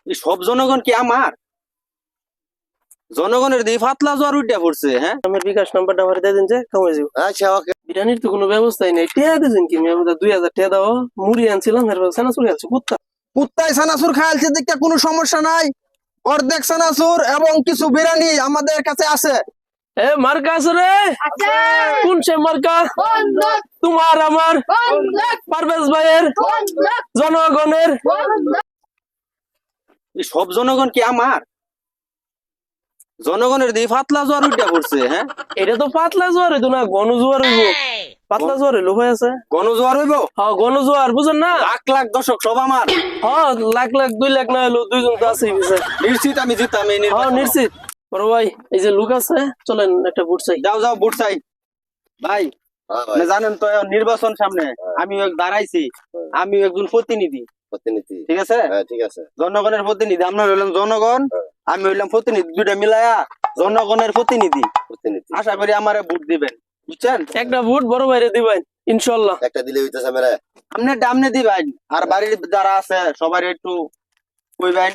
এই সব জনগণ কি আমার? জনগণের দিয়ে ফাতলা জ্বর উঠে পড়ছে। হ্যাঁ, আমার বিকাশ নাম্বারটা আমার দিয়ে দিন যে কামাই যাবো। আচ্ছা ওকে। বিরিয়ানির তো কোনো ব্যবস্থাই নেই, টিয়া দিয়েছেন কি? আমি 2000 টিয়া দাও, মুড়ি আনছিলাম, এর সেনা চলে যাচ্ছে কুত্তা। কুত্তায় সানাসুর খাইছে দেখতে কোনো সমস্যা নাই। অর্ধেক সানাসুর এবং কিছু বিরিয়ানি আমাদের কাছে আছে। এ মার্কা আছে রে? কোন সে মার্কা? তোমার আমার পারভেজ ভাইয়ের জনগণের। এই সব জনগণ কি আমার? জনগণের দিয়ে ফাতলা জ্বর উঠে পড়ছে। হ্যাঁ, এটা তো পাতলা জোয়ার হইতো না, ঘন জোয়ার হইব। পাতলা জোয়ার হইলো হয়ে আছে। গণ জ্বর হইব। হ্যাঁ ঘন জোয়ার, বুঝেন না? লাখ লাখ দর্শক সব আমার। হ্যাঁ লাখ লাখ 2 লাখ না হলো দুইজন তো আছেই বিষয়। নিশ্চিত আমি জিতাম এই হ্যাঁ নির্বাচন। নিশ্চিত। বড় ভাই এই যে লোক আছে, চলেন একটা ভোট চাই। যাও যাও ভোট চাই। ভাই হ্যাঁ ভাই, মানে জানেন তো এখন নির্বাচন সামনে, আমি দাঁড়াইছি, আমি একজন প্রতিনিধি। প্রতিনিধি। ঠিক আছে, হ্যাঁ ঠিক আছে। জনগণের প্রতিনিধি। আপনার হইলাম জনগণ, আমি হইলাম প্রতিনিধি, দুইটা মিলায়া জনগণের প্রতিনিধি। প্রতিনিধি আশা করি আমারে ভোট দিবেন, বুঝছেন? একটা ভোট বড় ভাইরে দিবেন ইনশাল্লাহ। একটা দিলে হইতেছে মেরে। আপনি ডামনে দিবেন, আর বাড়ির যারা আছে সবার একটু কইবেন,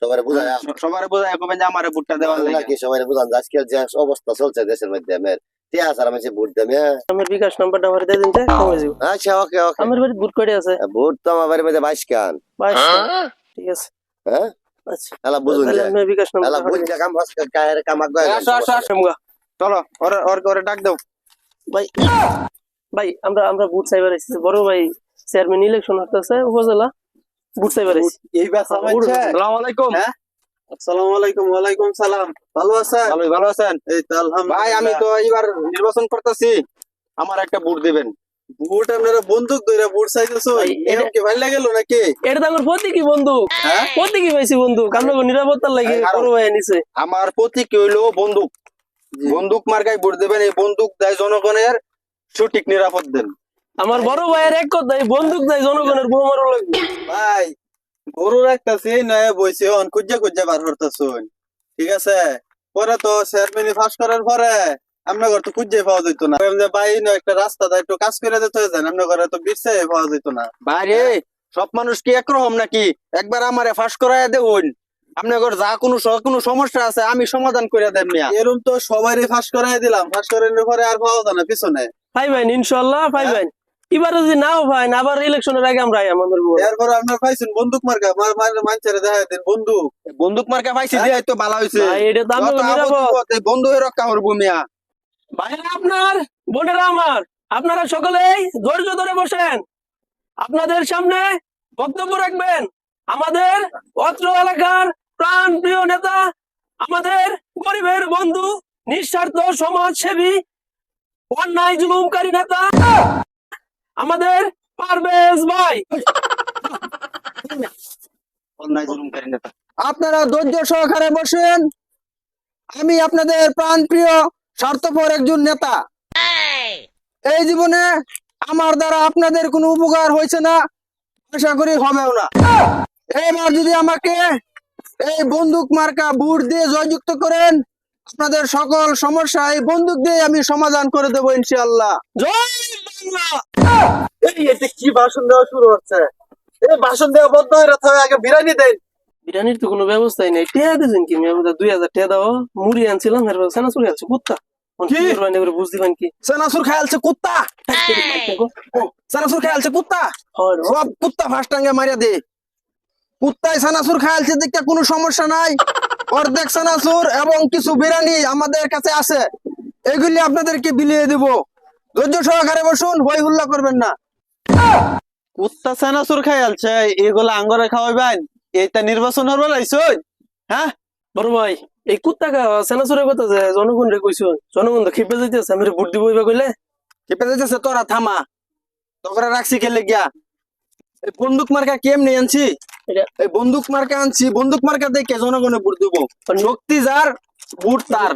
সবাই বুঝায় সবার বোঝায় কবেন যে আমারে ভোটটা দেওয়ার লাগে। নাকি সবাই বুঝান আজকের যে অবস্থা চলছে দেশের মধ্যে আমার টিয়া সারা মাঝে ভোট দেবে। আমার বিকাশ নাম্বারটা আমার দিয়ে দিন যে কামাই যাবো। আচ্ছা ওকে ওকে। আমার বাড়ি ভোট কয়টা আছে? ভোট তো আমার বাড়ির মধ্যে 22 কান। 22টা। ঠিক আছে। হ্যাঁ আচ্ছা এলা বুঝুন তাহলে যে আপনার বিকাশ এলা নাম্বারটা বুঝ যে কাম বাস কায়ের কাম আগে আসো আসো আসো, চলো ওরে ওরে ওরে ডাক দাও। ভাই। ভাই আমরা আমরা ভোট চাইবার আইছি, বড় ভাই চেয়ারম্যান ইলেকশন হতেছে উপজেলা, ভোট চাইবার আইছি। এই বাসা মানছে। আসসালামু আলাইকুম। হ্যাঁ, আসসালামু আলাইকুম। ওয়ালাইকুম সালাম। ভালো আছেন? ভালো আছেন? এই তো আলহামদুলিল্লাহ। ভাই আমি তো এইবার নির্বাচন করতেছি, আমার একটা ভোট দিবেন। ভোট আপনারা বন্দুক ধরে ভোট চাইতেছো? ভাই, এরকম কি ভালো লাগলো নাকি? এটা তো আমার প্রতীকী বন্ধু। হ্যাঁ? প্রতীকী পাইছি বন্ধু, আমরা নিরাপত্তার লাগে এই কারণ- বড় ভাই নিছে। আমার প্রতীক হইলো বন্দুক। বন্দুক মার্কায় ভোট দেবেন, এই বন্দুক দেয় জনগণের সঠিক নিরাপদ দেন। আমার বড় ভাইয়ের এক কথাই, বন্দুক দেয় জনগণের বোমা মারো লাগবে। ভাই গরুর একটা সেই নয় বইছে অন খুঁজে খুঁজে বার করতেছুন। ঠিক আছে, পরে তো চেয়ারম্যান ফাঁস করার পরে আপনার ঘর তো খুঁজে পাওয়া যেত না। ভাই একটা রাস্তা একটু কাজ করে দিতে হয়েছে, আপনার ঘরে তো বিরছে পাওয়া যেত না। বাইরে সব মানুষ কি একরকম নাকি? একবার আমারে ফাঁস করাইয়া দেউন, আপনার যা কোনো সমস্যা আছে আমি সমাধান করে দেব মিয়া। এরম তো সবারই ফাঁস করাই দিলাম, ফাঁস করানোর পরে আর পাওয়া যায় না পিছনে। পাইবেন ইনশাল্লাহ পাইবেন। এবার যদি নাও পাইন, আবার ইলেকশনের আগে আমরা আমাদের বউ। এরপর আপনার পাইছেন বন্দুক মার্কা মানুষের দেখা দিন বন্দুক। বন্দুক মার্কা পাইছি দিয়ে তো ভালো হয়েছে। ভাই এটা তো আমি যত আপদ নিরাপদ। বিপদ এই বন্ধুই রক্ষা করবো মিয়া। ভাইরা আপনার, বোনেরা আমার, আপনারা সকলেই ধৈর্য ধরে বসেন। আপনাদের সামনে বক্তব্য রাখবেন আমাদের অত্র এলাকার প্রাণ প্রিয় নেতা, আমাদের গরিবের বন্ধু, নিঃস্বার্থ সমাজসেবী, অন্যায় জুলুমকারী নেতা আমাদের পারভেজ ভাই। অন্যায় জুলুমকারী নেতা। আপনারা ধৈর্য সহকারে বসেন। আমি আপনাদের প্রাণ প্রিয় স্বার্থপর একজন নেতা। এই জীবনে আমার দ্বারা আপনাদের কোনো উপকার হয়েছে না, আশা করি হবেও না। এবার যদি আমাকে এই বন্দুক মার্কা বুট দিয়ে জয়যুক্ত করেন, আপনাদের সকল সমস্যা এই বন্দুক দিয়ে আমি সমাধান করে দেবো ইনশাআল্লাহ। জয় বাংলা। এটা কি ভাষণ দেওয়া শুরু হচ্ছে? এই ভাষণ দেওয়া বন্ধ হয়ে গেছে, আগে বিরিয়ানি দেন। বিরিয়ানির তো কোনো ব্যবস্থাই নেই, টিয়া দিয়েছেন কি? আমি 2000 টিয়া দাও, মুড়ি আনছিলাম, এর সেনা চলে যাচ্ছে কুত্তা। কি? বুঝতে পারেন কি? সেনাসুর খায়ালছে কুত্তা, সেনাসুর খায়ালছে কুত্তা, সব কুত্তা ফার্স্ট টাঙ্গে মারিয়া দে। কুত্তায় সানাসুর খায়ালছে দেখতে কোনো সমস্যা নাই। অর্ধেক সানাসুর এবং কিছু বিরিয়ানি আমাদের কাছে আছে, এগুলি আপনাদেরকে বিলিয়ে দিব। ধৈর্য সহকারে বসুন, হই হুল্লা করবেন না। কুত্তা সেনাসুর খাইয়ালছে এগুলা আঙ্গরে খাওয়াইবেন? এইটা নির্বাচন হবার আইসই? হ্যাঁ বড় ভাই এই কুত্তা সেনা চুরের কথা যে জনগণ রে কইছো, জনগণ তো খেপে যাইতেছে, আমি ভোট দিব এবার কইলে। চেপে যাইতেছে, তোরা থামা, তোরা রাখছি খেলে গিয়া। এই বন্দুক মার্কা কেমনে আনছি? এটা- এই বন্দুক মার্কা আনছি, বন্দুক মার্কা দেখে জনগণে ভোট দিব। শক্তি যার ভোট তার।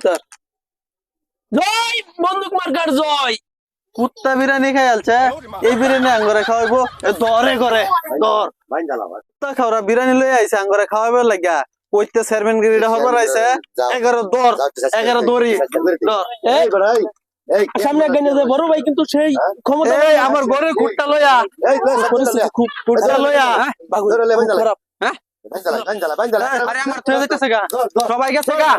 জয় বন্দুক মার্কার জয়। কুত্তা বিরিয়ানি খাইয়ালছে, এই বিরিয়ানি আঙ্গরে খাওয়াইবো? দরে করে দর ভাই জ্বালা ভাই। কুত্তা খাওয়া বিরিয়ানি লই আইছে আঙ্গরে খাওয়াইবার লাগিয়া। কইতে চেয়ারম্যান গিরিটা হবার আইছে। 11 দর 11 দড়ি দর। এই ভাই এই সামনে গেনে যে বড় ভাই কিন্তু সেই ক্ষমতা এই আমার ঘরে কুত্তা লইয়া এই পরিস্থিতি খুব কুত্তা লইয়া ধরে লে ভাই জ্বালা। খারাপ। হ্যাঁ, বাঞ্জালা বাঞ্জালা বাঞ্জালা আরে আমার থয়ে যাইতেছে গা, সবাই গেছে গা।